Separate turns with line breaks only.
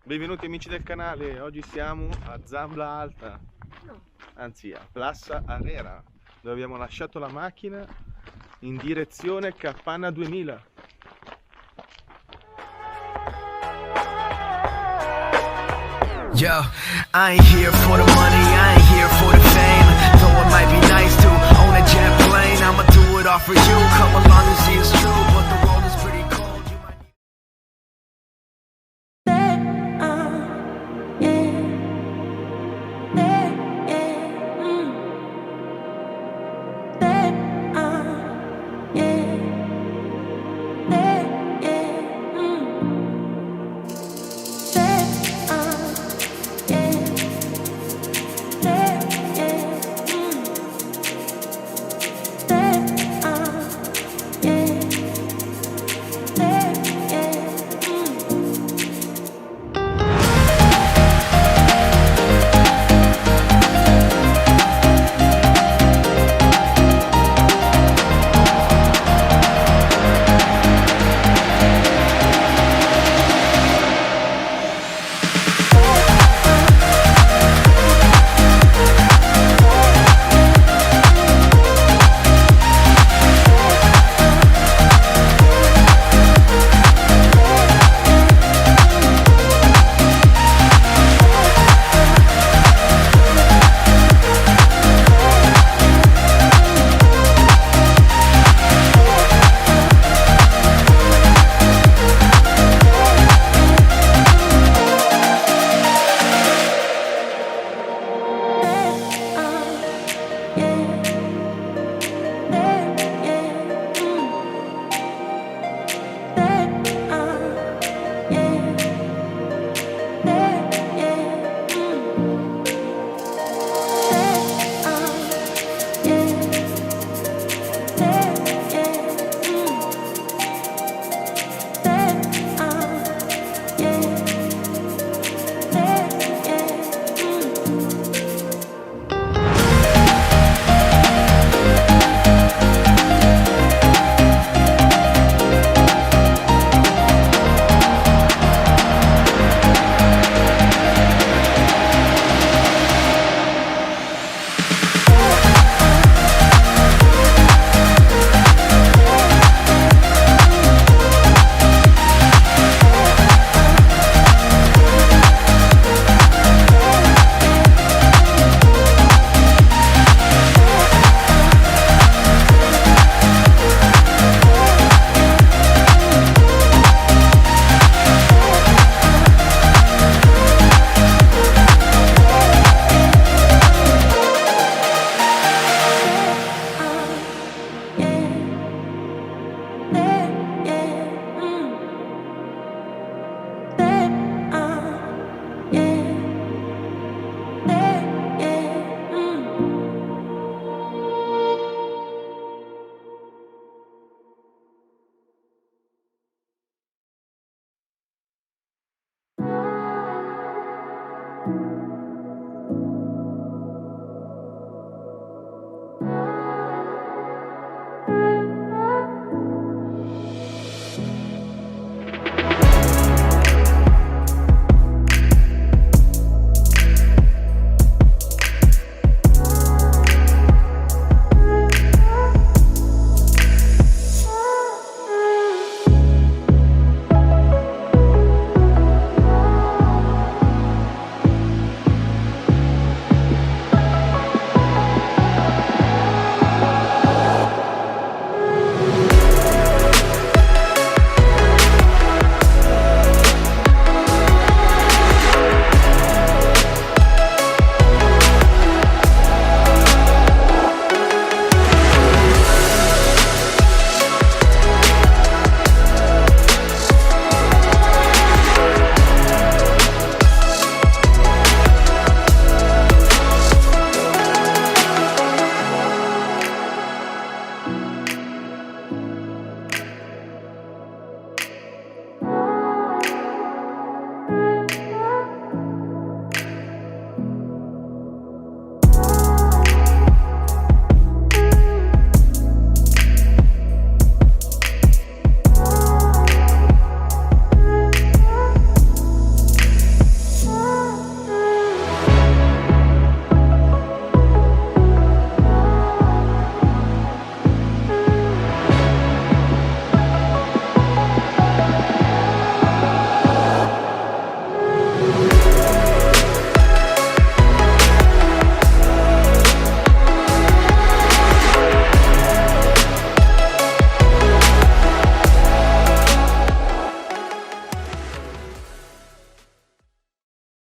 Benvenuti amici del canale, oggi siamo a Zambla Alta, anzi a Plassa Arera, dove abbiamo lasciato la macchina in direzione Capanna 2000.
Yo, I ain't here for the money, I ain't here for the fame. Though it might be nice to own a jet plane, I'ma do it all for you. Come along and see it's true.